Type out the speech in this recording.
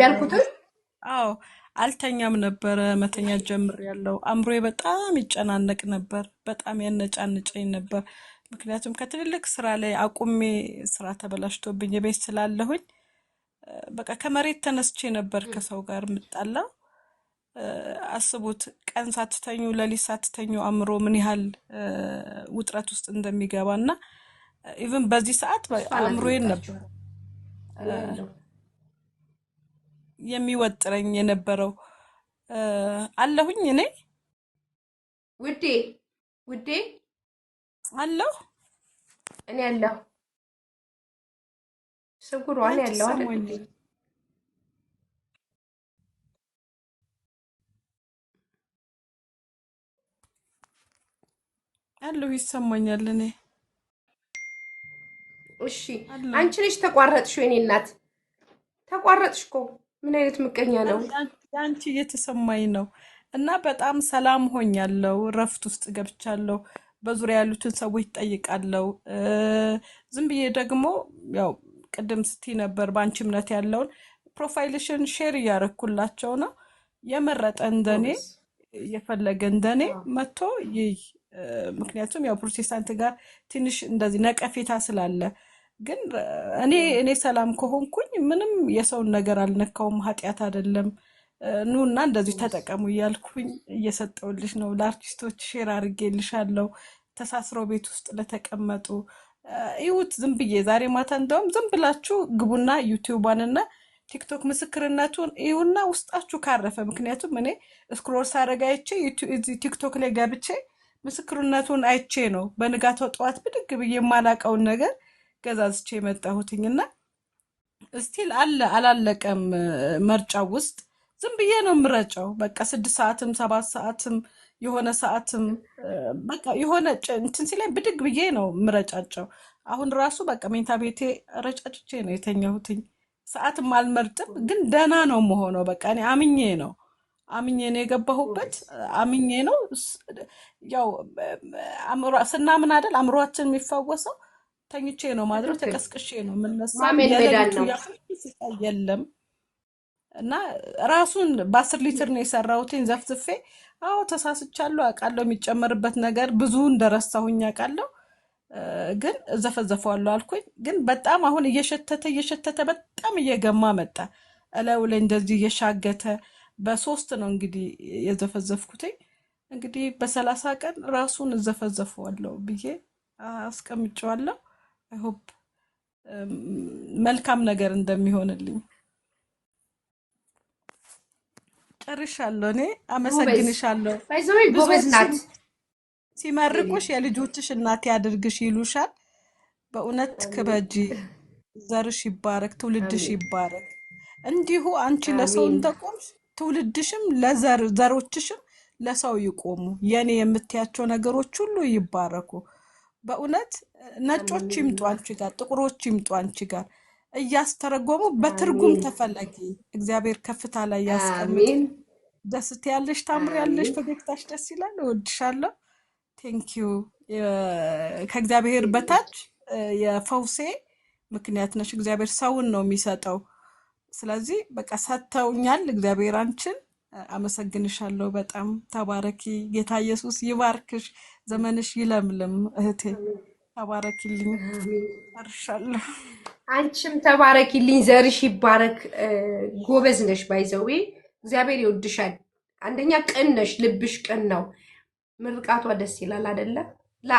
ያልኩትን አዎ አልተኛም ነበረ። መተኛ ጀምር ያለው አእምሮዬ በጣም ይጨናነቅ ነበር። በጣም ያነጫንጨኝ ነበር። ምክንያቱም ከትልልቅ ስራ ላይ አቁሜ ስራ ተበላሽቶብኝ የቤት ስላለሁኝ በቃ ከመሬት ተነስቼ ነበር ከሰው ጋር የምጣላው። አስቡት ቀን ሳትተኙ ሌሊት ሳትተኙ አእምሮ ምን ያህል ውጥረት ውስጥ እንደሚገባ እና ኢቭን በዚህ ሰዓት እሷ ናት አእምሮዬን የመጣችው። ነበር እኔ ያለው የሚወጥረኝ የነበረው። አለሁኝ እኔ ውዴ ውዴ አለሁ። እኔ ያለው ስጉሯ እኔ ያንቺ ያለው አይደል እንዴ? ይሰማኛል። አለሁ ይሰማኛል። እኔ እሺ አለሁ። አንቺ ነሽ ተቋረጥሽው። የኔ እናት ተቋረጥሽ እኮ። ምን አይነት ምቀኛ ነው? ያንቺ እየተሰማኝ ነው እና በጣም ሰላም ሆኛለሁ። እረፍት ውስጥ ገብቻለሁ። በዙሪያ ያሉትን ሰዎች ጠይቃለሁ። ዝም ብዬ ደግሞ ያው ቅድም ስትይ ነበር በአንቺ እምነት ያለውን ፕሮፋይልሽን ሼር እያረኩላቸው ነው። የመረጠ እንደኔ ጎበዝ። የፈለገ እንደኔ አዎ መጥቶ ይይ። ምክንያቱም ያው ፕሮቴስታንት ጋር ትንሽ እንደዚህ ነቀፌታ ስላለ ግን እኔ ሰላም ከሆንኩኝ ምንም የሰውን ነገር አልነካውም። ኃጢአት አይደለም። ኑና እንደዚህ ጎበዝ። ተጠቀሙ እያልኩኝ እየሰጠውልሽ ነው። ለአርቲስቶች ሼር አድርጌልሻለሁ። ተሳስረው ቤት ውስጥ ለተቀመጡ ይሁት ዝም ብዬ ዛሬ ማታ እንደውም ዝም ብላችሁ ግቡና ዩቲዩቧንና ቲክቶክ ምስክርነቱን ይሁና ውስጣችሁ ካረፈ። ምክንያቱም እኔ ስክሮል ሳረግ አይቼ እዚህ ቲክቶክ ላይ ገብቼ ምስክርነቱን አይቼ ነው በንጋታው ጠዋት ብድግ ብዬ የማላቀውን ነገር ገዛዝቼ የመጣሁትኝ እና እስቲል አለ አላለቀም። መርጫው ውስጥ ዝም ብዬ ነው የምረጨው። በቃ 6 ሰዓትም 7 ሰዓትም የሆነ ሰዓትም በቃ የሆነ እንትን ሲለኝ ብድግ ብዬ ነው የምረጫጨው። አሁን ራሱ በቃ መኝታ ቤቴ ረጫጭቼ ነው የተኛሁትኝ። ሰዓትም አልመርጥም፣ ግን ደህና ነው መሆነው። በቃ እኔ አምኜ ነው የገባሁበት። አምኜ ነው ያው ስናምን አይደል አእምሯችን የሚፈወሰው። ተኝቼ ነው ማድረው፣ በትክክል ተቀስቅሼ ነው የምነሳው። ማመን መዳን የሌሊቱ ነው። ያህል ስቃይ የለም እና ራሱን በ10 ሊትር ነው የሰራሁትኝ ዘፍዝፌ። አዎ ተሳስቻለሁ አውቃለሁ። የሚጨመርበት ነገር ብዙ እንደረሳሁኝ አውቃለሁ። ግን እዘፈዘፈዋለሁ አልኩኝ። ግን በጣም አሁን እየሸተተ በጣም እየገማ መጣ። እላዩ ላይ እንደዚህ እየሻገተ በ3 ነው እንግዲህ የዘፈዘፍኩትኝ። እንግዲህ በ30 ቀን ራሱን እዘፈዘፈዋለሁ ብዬ አስቀምጨዋለሁ። አይሆፕ መልካም ነገር እንደሚሆንልኝ ጨርሻለሁ። እኔ ጎበዝ አመሰግንሻለሁ። ባይዘዌ ጎበዝ ብዙዎች ናት። የኔ ሲመርቁሽ የልጆችሽ እናት ያድርግሽ ይሉሻል። በእውነት አሜን ክበጂ፣ ዘርሽ ይባረክ፣ ትውልድሽ አሜን ይባረክ። እንዲሁ አንቺ ለሰው አሜን እንደቆምሽ ትውልድሽም ዘሮችሽም ለሰው ይቆሙ። የኔ የምትያቸው ነገሮች ሁሉ ይባረኩ። በእውነት አሜን ነጮች የኔ ይምጡ እናት አንቺ ጋር፣ ጥቁሮች ይምጡ አንቺ ጋር፣ እያስተረጎሙ በትርጉም አሜን ተፈለጊ። እግዚአብሔር ከፍታ ላይ ያስቀምጥሽ። አሜን ደስ ትያለሽ፣ ታምሪያለሽ፣ አሜን ፈገግታሽ ደስ ይላል። እወድሻለሁ። ቴንኪዩ። ከእግዚአብሔር የኔ በታች የፈውሴ ምክንያት ነሽ። እግዚአብሔር ሰውን ነው የሚሰጠው። ስለዚህ በቃ ሰጥተውኛል። እግዚአብሔር አንቺን አመሰግንሻለሁ። በጣም ተባረኪ። ጌታ ኢየሱስ ይባርክሽ። ዘመንሽ ይለምልም እህቴ። አሜን ተባረኪልኝ። አሜን። ጨርሻለሁ። አንቺም ተባረኪልኝ፣ ዘርሽ ይባረክ። ጎበዝ ነሽ። ባይዘዌ እግዚአብሔር ይወድሻል። አንደኛ ቅን ነሽ፣ ልብሽ ቅን ነው። ምርቃቷ ደስ ይላል አይደለ?